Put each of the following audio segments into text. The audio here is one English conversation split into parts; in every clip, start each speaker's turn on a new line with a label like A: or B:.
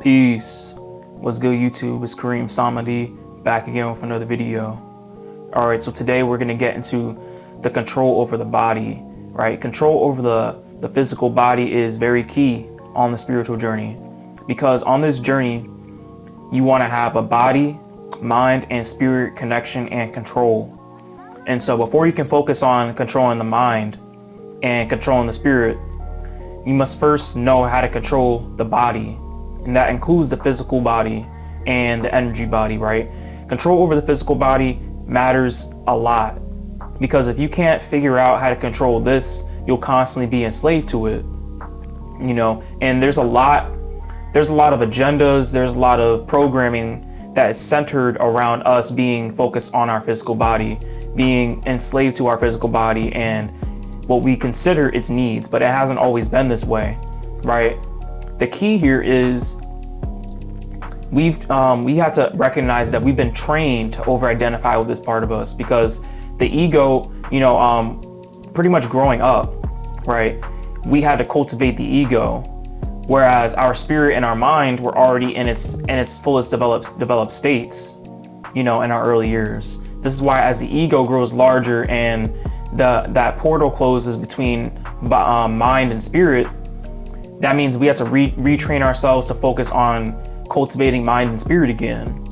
A: Peace. What's good, YouTube? It's Kareem Samadi back again with another video. All right, so today we're going to get into the control over the body, right? Control over the physical body is very key on the spiritual journey, because on this journey, you want to have a body, mind, and spirit connection and control. And so before you can focus on controlling the mind and controlling the spirit, you must first know how to control the body. And that includes the physical body and the energy body, right? Control over the physical body matters a lot, because if you can't figure out how to control this, you'll constantly be enslaved to it, you know? And there's a lot of agendas, there's a lot of programming that is centered around us being focused on our physical body, being enslaved to our physical body and what we consider its needs, but it hasn't always been this way, right? The key here is we have to recognize that we've been trained to over-identify with this part of us, because the ego, pretty much growing up, right, we had to cultivate the ego, whereas our spirit and our mind were already in its fullest developed states, in our early years. This is why as the ego grows larger and that portal closes between mind and spirit, that means we have to retrain ourselves to focus on cultivating mind and spirit again.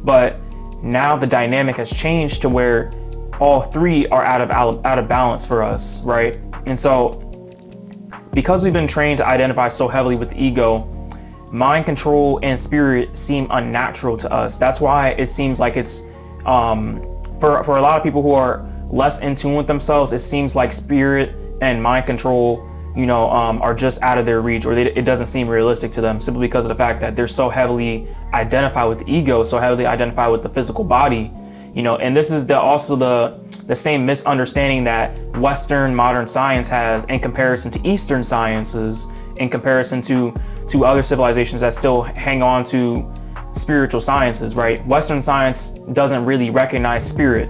A: But now the dynamic has changed to where all three are out of balance for us, right? And so because we've been trained to identify so heavily with the ego, mind control and spirit seem unnatural to us. That's why it seems like it's for a lot of people who are less in tune with themselves, it seems like spirit and mind control are just out of their reach, or it doesn't seem realistic to them, simply because of the fact that they're so heavily identified with the ego, so heavily identified with the physical body, and this is also the same misunderstanding that Western modern science has in comparison to Eastern sciences, in comparison to other civilizations that still hang on to spiritual sciences, right? Western science doesn't really recognize spirit,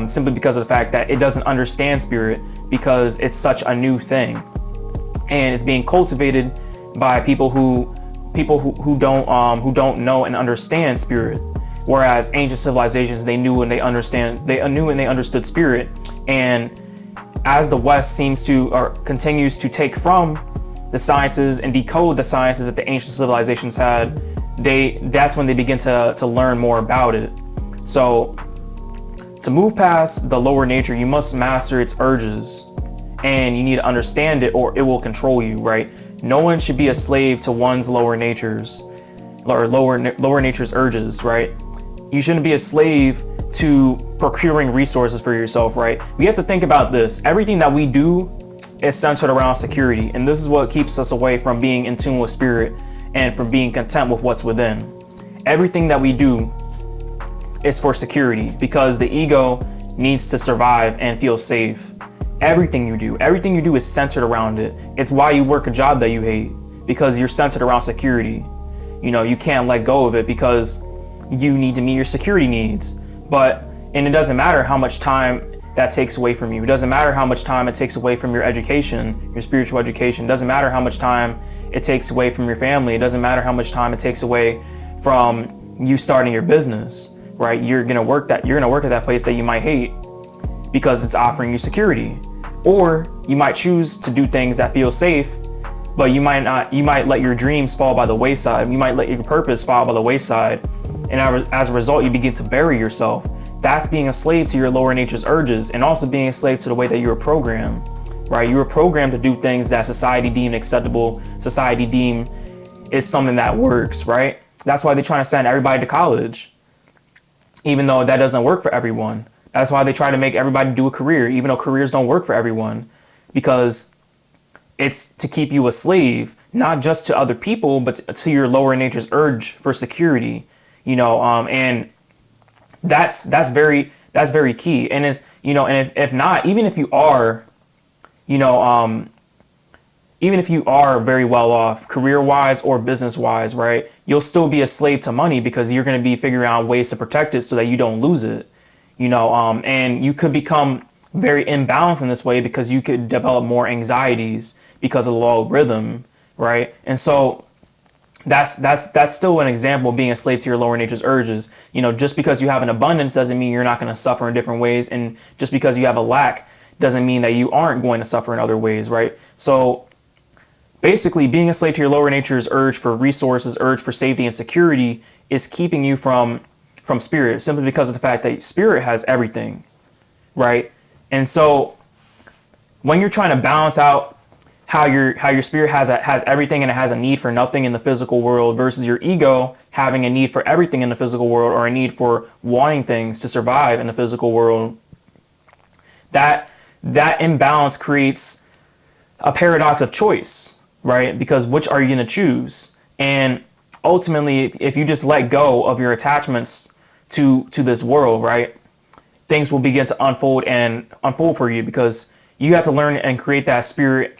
A: simply because of the fact that it doesn't understand spirit, because it's such a new thing, and it's being cultivated by people who don't know and understand spirit. Whereas ancient civilizations, they knew and they understood spirit. And as the West seems to or continues to take from the sciences and decode the sciences that the ancient civilizations had, that's when they begin to learn more about it. So to move past the lower nature, you must master its urges, and you need to understand it, or it will control you, right? No one should be a slave to one's lower nature's urges, right? You shouldn't be a slave to procuring resources for yourself, right? We have to think about this. Everything that we do is centered around security, and this is what keeps us away from being in tune with spirit and from being content with what's within. Everything that we do is for security, because the ego needs to survive and feel safe. Everything you do is centered around it. It's why you work a job that you hate, because you're centered around security. You can't let go of it because you need to meet your security needs. And it doesn't matter how much time that takes away from you. It doesn't matter how much time it takes away from your education, your spiritual education. It doesn't matter how much time it takes away from your family. It doesn't matter how much time it takes away from you starting your business, right? You're gonna work at that place that you might hate because it's offering you security. Or you might choose to do things that feel safe, but you might let your dreams fall by the wayside. You might let your purpose fall by the wayside. And as a result, you begin to bury yourself. That's being a slave to your lower nature's urges, and also being a slave to the way that you were programmed, right? You were programmed to do things that society deemed acceptable, society deemed is something that works, right? That's why they're trying to send everybody to college, even though that doesn't work for everyone. That's why they try to make everybody do a career, even though careers don't work for everyone, because it's to keep you a slave, not just to other people, but to your lower nature's urge for security, and that's very key. And and if not, even if you are very well off career-wise or business-wise, right, you'll still be a slave to money, because you're going to be figuring out ways to protect it so that you don't lose it. And you could become very imbalanced in this way, because you could develop more anxieties because of the law of rhythm, right? And so that's still an example of being a slave to your lower nature's urges. Just because you have an abundance doesn't mean you're not going to suffer in different ways, and just because you have a lack doesn't mean that you aren't going to suffer in other ways, right? So basically, being a slave to your lower nature's urge for resources, urge for safety and security, is keeping you from spirit, simply because of the fact that spirit has everything, right? And so when you're trying to balance out how your spirit has everything and it has a need for nothing in the physical world, versus your ego having a need for everything in the physical world, or a need for wanting things to survive in the physical world, that imbalance creates a paradox of choice, right? Because which are you going to choose? And ultimately, if you just let go of your attachments to this world, right, things will begin to unfold for you, because you have to learn and create that spirit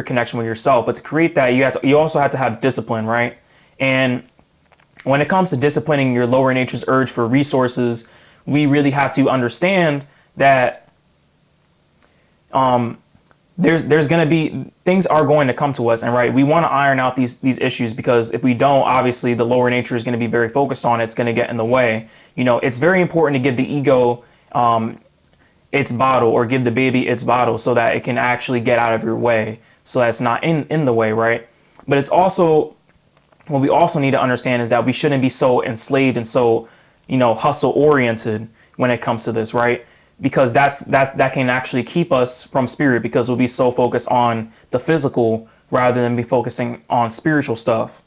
A: connection with yourself. But to create that, you also have to have discipline, right? And when it comes to disciplining your lower nature's urge for resources, we really have to understand that there's going to be things are going to come to us, and right, we want to iron out these issues, because if we don't, obviously the lower nature is going to be very focused on it. It's going to get in the way. It's very important to give the ego its bottle, or give the baby its bottle, so that it can actually get out of your way, so that it's not in the way, right? But it's also, what we also need to understand is that we shouldn't be so enslaved and so hustle oriented when it comes to this, right? Because that can actually keep us from spirit, because we'll be so focused on the physical rather than be focusing on spiritual stuff.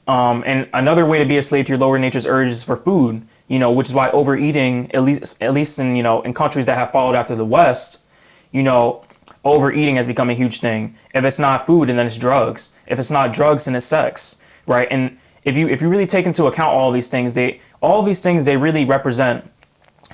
A: And another way to be a slave to your lower nature's urges for food, which is why overeating, at least in in countries that have followed after the West, overeating has become a huge thing. If it's not food, and then it's drugs. If it's not drugs, then it's sex, right? And if you really take into account all these things, they really represent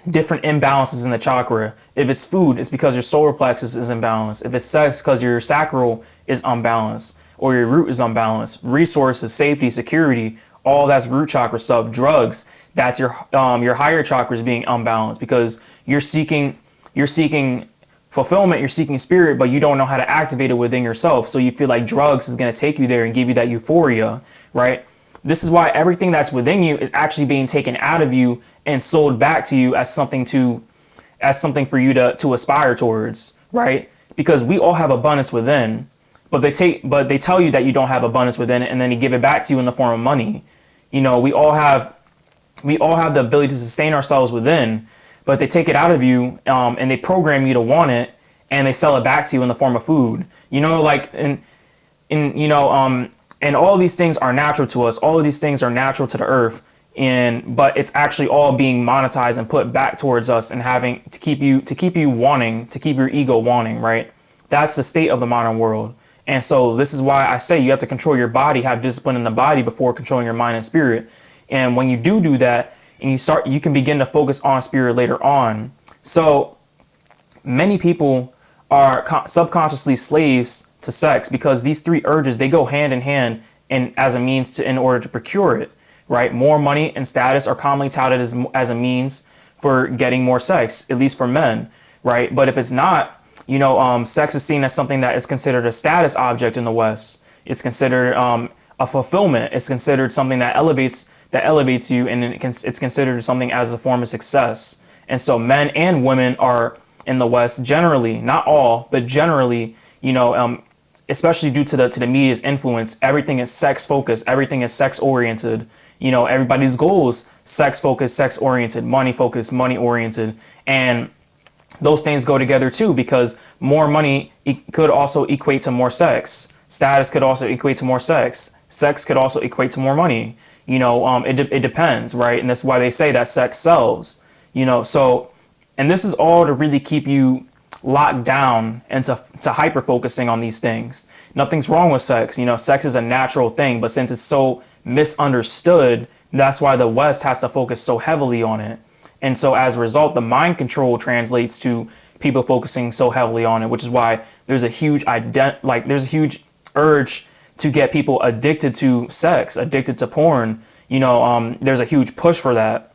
A: different imbalances in the chakra. If it's food, it's because your solar plexus is imbalanced. If it's sex, because your sacral is unbalanced, or your root is unbalanced. Resources, safety, security, all that's root chakra stuff. Drugs, that's your higher chakras being unbalanced, because you're seeking fulfillment, you're seeking spirit, but you don't know how to activate it within yourself. So you feel like drugs is going to take you there and give you that euphoria, right? This is why everything that's within you is actually being taken out of you and sold back to you as something for you to aspire towards, right? Because we all have abundance within, but they tell you that you don't have abundance within, and then they give it back to you in the form of money. We all have the ability to sustain ourselves within, but they take it out of you, and they program you to want it, and they sell it back to you in the form of food. And all of these things are natural to us. All of these things are natural to the earth. But it's actually all being monetized and put back towards us, and having to keep your ego wanting, right? That's the state of the modern world. And so this is why I say you have to control your body, have discipline in the body before controlling your mind and spirit. And when you do that, and you can begin to focus on spirit later on. So many people are subconsciously slaves to sex, because these three urges, they go hand in hand, and as a means in order to procure it, right? More money and status are commonly touted as a means for getting more sex, at least for men, right? But if it's not, sex is seen as something that is considered a status object in the West. It's considered a fulfillment. It's considered something that elevates you, and it's considered something as a form of success. And so men and women are in the West generally, not all, but generally, especially due to the media's influence, everything is sex focused, everything is sex oriented. Everybody's goal is sex focused, sex oriented, money focused, money oriented, and those things go together too, because more money could also equate to more sex. Status could also equate to more sex. Sex could also equate to more money. It depends, right? And that's why they say that sex sells. So, and this is all to really keep you locked down and to hyper focusing on these things. Nothing's wrong with sex. Sex is a natural thing, but since it's so misunderstood, that's why the West has to focus so heavily on it. And so as a result, the mind control translates to people focusing so heavily on it, which is why there's a huge urge to get people addicted to sex, addicted to porn. There's a huge push for that.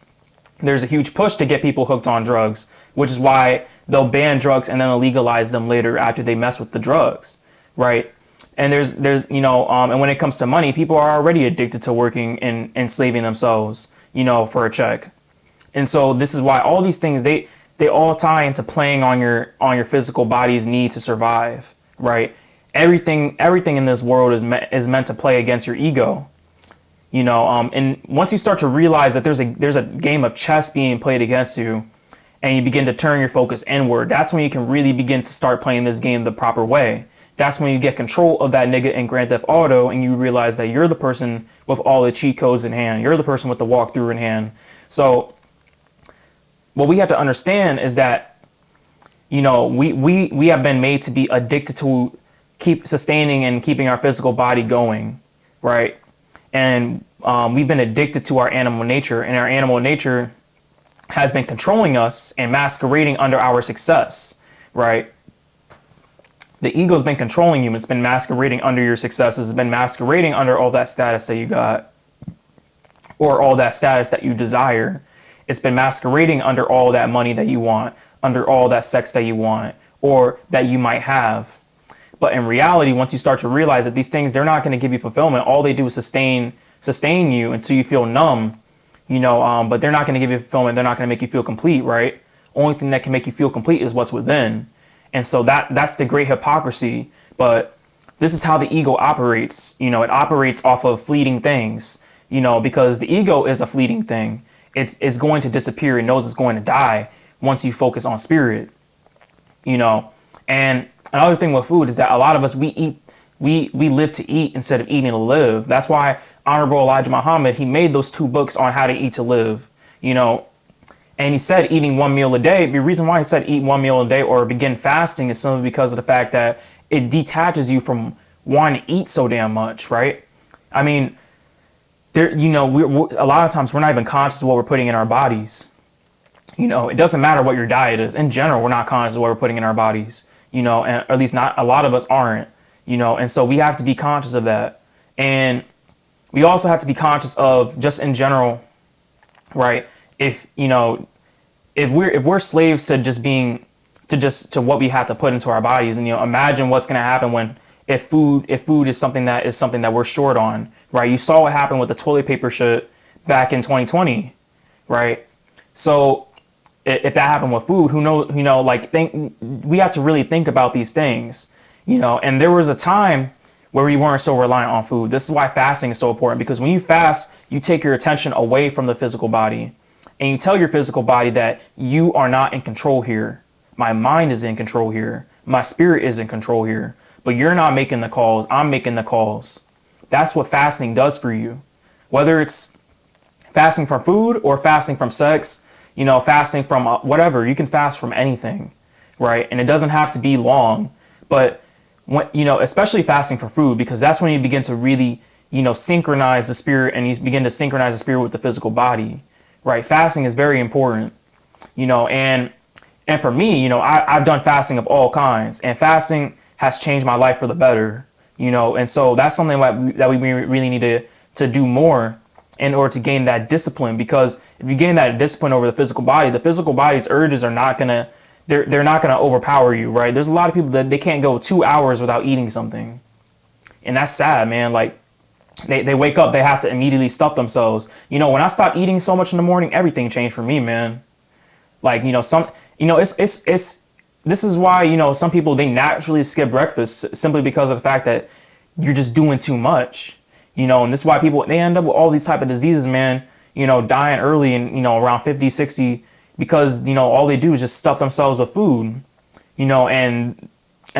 A: There's a huge push to get people hooked on drugs, which is why they'll ban drugs and then they'll legalize them later after they mess with the drugs, right? And there's and when it comes to money, people are already addicted to working and enslaving themselves, for a check. And so this is why all these things, they all tie into playing on your physical body's need to survive, right? Everything in this world is meant to play against your ego, and once you start to realize that there's a game of chess being played against you, and you begin to turn your focus inward, that's when you can really begin to start playing this game the proper way. That's when you get control of that nigga in Grand Theft Auto, and you realize that you're the person with all the cheat codes in hand. You're the person with the walkthrough in hand. So what we have to understand is that, we have been made to be addicted to keep sustaining and keeping our physical body going, right? And we've been addicted to our animal nature, and our animal nature has been controlling us and masquerading under our success, right? The ego's been controlling you. It's been masquerading under your successes. It's been masquerading under all that status that you got, or all that status that you desire. It's been masquerading under all that money that you want, under all that sex that you want, or that you might have. But in reality, once you start to realize that these things, they're not going to give you fulfillment. All they do is sustain you until you feel numb, but they're not going to give you fulfillment. They're not going to make you feel complete, right? Only thing that can make you feel complete is what's within. And so that's the great hypocrisy. But this is how the ego operates. It operates off of fleeting things, because the ego is a fleeting thing. It's going to disappear. It knows it's going to die once you focus on spirit, And another thing with food is that a lot of us, we live to eat instead of eating to live. That's why Honorable Elijah Muhammad, he made those 2 books on how to eat to live, and he said eating 1 meal a day. The reason why he said eat 1 meal a day or begin fasting is simply because of the fact that it detaches you from wanting to eat so damn much, right? I mean, we're a lot of times we're not even conscious of what we're putting in our bodies. It doesn't matter what your diet is. In general, we're not conscious of what we're putting in our bodies, and or at least not a lot of us aren't, and so we have to be conscious of that. And we also have to be conscious of just in general, right? If we're slaves to just being to what we have to put into our bodies, and imagine what's going to happen if food is something that we're short on, right? You saw what happened with the toilet paper shit back in 2020, right? So if that happened with food, who knows? We have to really think about these things, And there was a time where we weren't so reliant on food. This is why fasting is so important, because when you fast, you take your attention away from the physical body. And you tell your physical body that you are not in control here. My mind is in control here. My spirit is in control here. But you're not making the calls. I'm making the calls. That's what fasting does for you. Whether it's fasting from food or fasting from sex, fasting from whatever. You can fast from anything, right? And it doesn't have to be long. But, especially fasting for food, because that's when you begin to really, synchronize the spirit, and you begin to synchronize the spirit with the physical body. Right, fasting is very important, and for me, I've done fasting of all kinds, and fasting has changed my life for the better, and so that's something that we really need to do more in order to gain that discipline. Because if you gain that discipline over the physical body's urges are not gonna, they're not gonna overpower you, right? There's a lot of people that they can't go 2 hours without eating something, and that's sad, man. Like, They wake up, they have to immediately stuff themselves. When I stopped eating so much in the morning, everything changed for me, man. Like, this is why, some people, they naturally skip breakfast simply because of the fact that you're just doing too much, and this is why people, they end up with all these type of diseases, man, dying early and, around 50, 60, because, all they do is just stuff themselves with food, and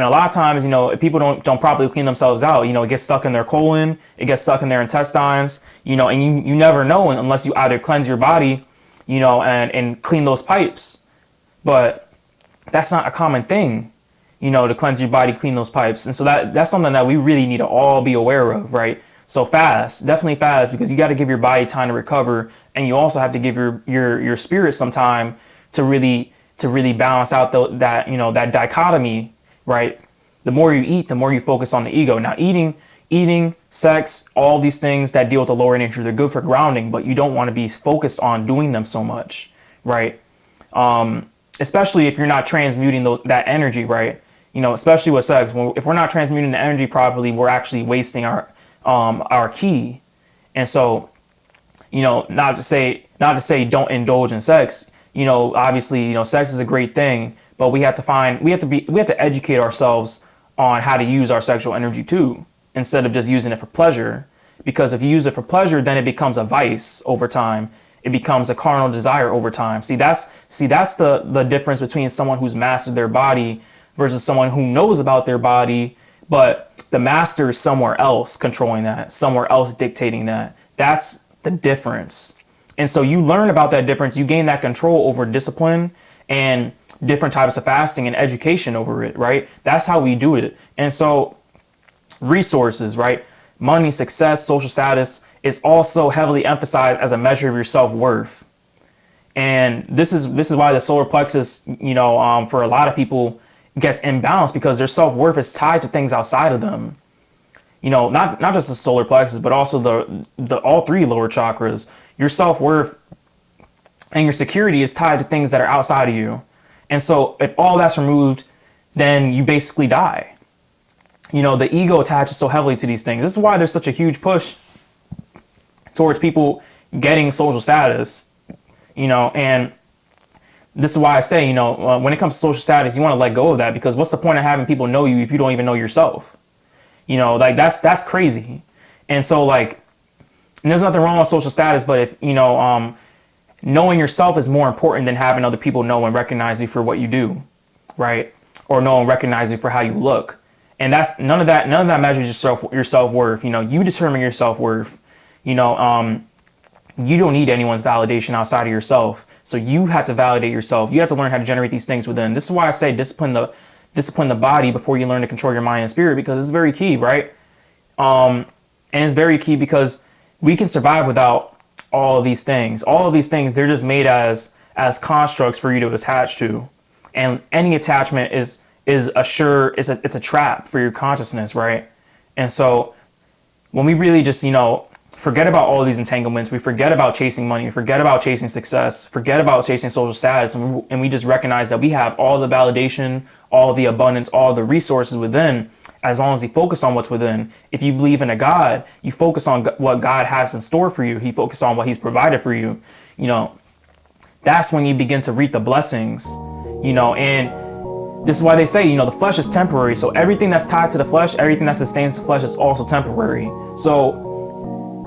A: a lot of times, people don't properly clean themselves out. It gets stuck in their colon, it gets stuck in their intestines, and you never know unless you either cleanse your body, and clean those pipes. But that's not a common thing, to cleanse your body, clean those pipes. And so that's something that we really need to all be aware of, right? So definitely fast, because you got to give your body time to recover, and you also have to give your spirit some time to really balance out that dichotomy. Right? The more you eat, the more you focus on the ego. Now, eating, sex, all these things that deal with the lower nature, they're good for grounding, but you don't want to be focused on doing them so much, right? Especially if you're not transmuting that energy, right? especially with sex. If we're not transmuting the energy properly, we're actually wasting our ki. And so, not to say don't indulge in sex. Obviously, sex is a great thing, but we have to educate ourselves on how to use our sexual energy too, instead of just using it for pleasure. Because if you use it for pleasure, then it becomes a vice over time. It becomes a carnal desire over time. See, that's the difference between someone who's mastered their body versus someone who knows about their body, but the master is somewhere else controlling that, somewhere else dictating that. That's the difference. And so you learn about that difference. You gain that control over discipline and different types of fasting and education over it, right? That's how we do it. And so resources, right? Money, success, social status is also heavily emphasized as a measure of your self-worth. And this is why the solar plexus, for a lot of people gets imbalanced, because their self-worth is tied to things outside of them. Not just the solar plexus, but also the all three lower chakras. Your self-worth and your security is tied to things that are outside of you. And so if all that's removed, then you basically die. The ego attaches so heavily to these things. This is why there's such a huge push towards people getting social status, and this is why I say, when it comes to social status, you want to let go of that, because what's the point of having people know you if you don't even know yourself? That's crazy. And so and there's nothing wrong with social status, but if, knowing yourself is more important than having other people know and recognize you for what you do, right? Or know and recognize you for how you look. And that's none of that measures your self-worth. You determine your self-worth. You don't need anyone's validation outside of yourself. So you have to validate yourself. You have to learn how to generate these things within. This is why I say discipline the body before you learn to control your mind and spirit, because it's very key, right? And it's very key because we can survive without all of these things. All of these things, they're just made as constructs for you to attach to. And any attachment is a trap for your consciousness, right? And so when we really just, forget about all these entanglements, we forget about chasing money, forget about chasing success, forget about chasing social status, and we just recognize that we have all the validation, all the abundance, all the resources within, as long as you focus on what's within. If you believe in a God, you focus on what God has in store for you. He focuses on what he's provided for you. That's when you begin to reap the blessings, and this is why they say, the flesh is temporary. So everything that's tied to the flesh, everything that sustains the flesh is also temporary. So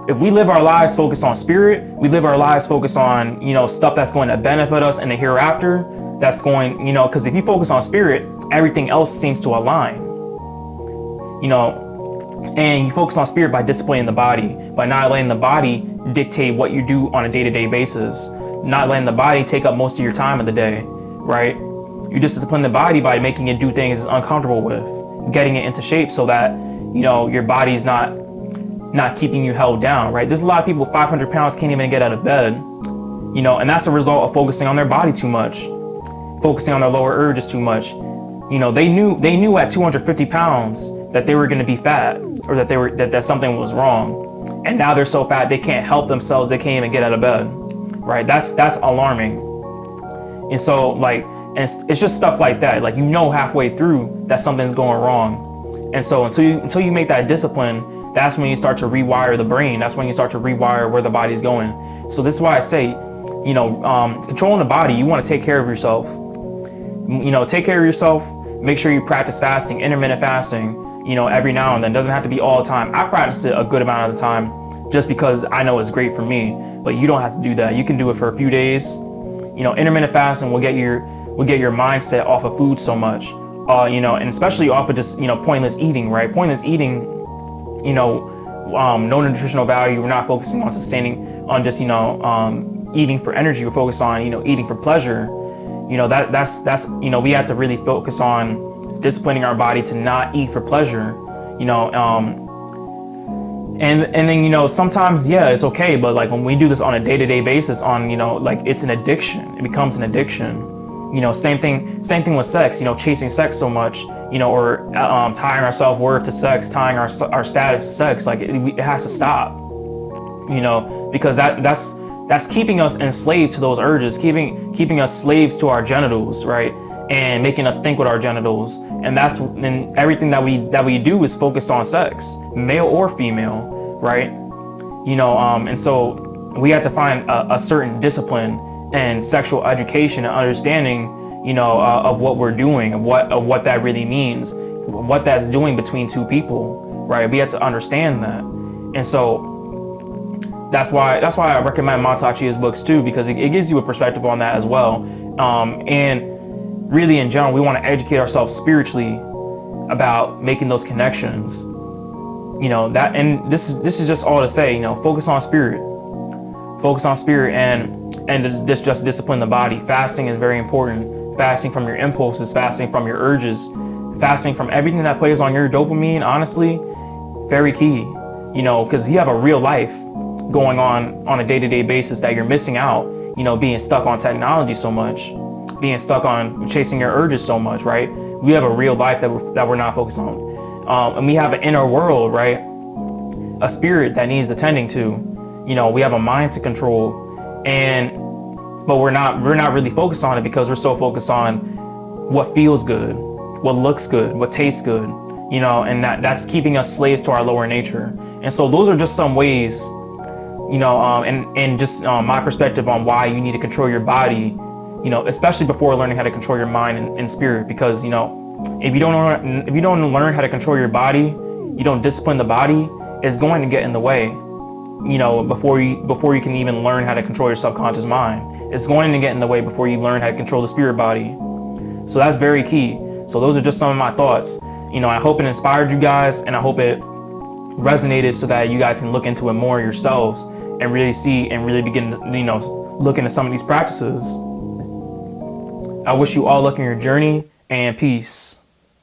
A: if we live our lives focused on spirit, we live our lives focused on, stuff that's going to benefit us in the hereafter, that's going, because if you focus on spirit, everything else seems to align, and you focus on spirit by disciplining the body, by not letting the body dictate what you do on a day-to-day basis, not letting the body take up most of your time of the day, right? You discipline the body by making it do things it's uncomfortable with, getting it into shape so that, your body's not keeping you held down, right? There's a lot of people 500 pounds can't even get out of bed, and that's a result of focusing on their body too much, focusing on their lower urges too much. They knew at 250 pounds that they were going to be fat, or that something was wrong. And now they're so fat, they can't help themselves. They can't even get out of bed, right? That's alarming. And so and it's just stuff like that. Halfway through that something's going wrong. And so until you make that discipline, that's when you start to rewire the brain. That's when you start to rewire where the body's going. So this is why I say, controlling the body, you want to take care of yourself. Take care of yourself. Make sure you practice fasting, intermittent fasting, every now and then. It doesn't have to be all the time. I practice it a good amount of the time just because I know it's great for me, but you don't have to do that. You can do it for a few days. Intermittent fasting will get your mindset off of food so much, and especially off of just, pointless eating, right? Pointless eating, no nutritional value. We're not focusing on on just, eating for energy. We're focused on, eating for pleasure. That's we have to really focus on disciplining our body to not eat for pleasure, and then, sometimes, yeah, it's okay. But when we do this on a day-to-day basis it's an addiction, it becomes an addiction. Same thing with sex, chasing sex so much, or tying our self-worth to sex, tying our status to sex. It has to stop, because that's keeping us enslaved to those urges, keeping us slaves to our genitals, right? and making us think with our genitals. And everything that we do is focused on sex, male or female, right? And so we have to find a certain discipline and sexual education and understanding, of what we're doing, of what that really means, what that's doing between two people, right? We have to understand that. And so that's why I recommend Mantak Chia's books too, because it gives you a perspective on that as well. And really in general, we want to educate ourselves spiritually about making those connections. And this is just all to say, focus on spirit, and just discipline the body. Fasting is very important. Fasting from your impulses, fasting from your urges, fasting from everything that plays on your dopamine, honestly, very key, because you have a real life going on a day-to-day basis that you're missing out, being stuck on technology so much, being stuck on chasing your urges so much, right? We have a real life that we're not focused on. And we have an inner world, right? A spirit that needs attending to. We have a mind to control, but we're not really focused on it because we're so focused on what feels good, what looks good, what tastes good, and that's keeping us slaves to our lower nature. And so those are just some ways, and just my perspective on why you need to control your body, especially before learning how to control your mind and spirit. Because if you don't learn how to control your body, you don't discipline the body, it's going to get in the way. Before you can even learn how to control your subconscious mind, it's going to get in the way before you learn how to control the spirit body. So that's very key. So those are just some of my thoughts. I hope it inspired you guys, and I hope it resonated so that you guys can look into it more yourselves and really see and really begin to, look into some of these practices. I wish you all luck in your journey, and peace.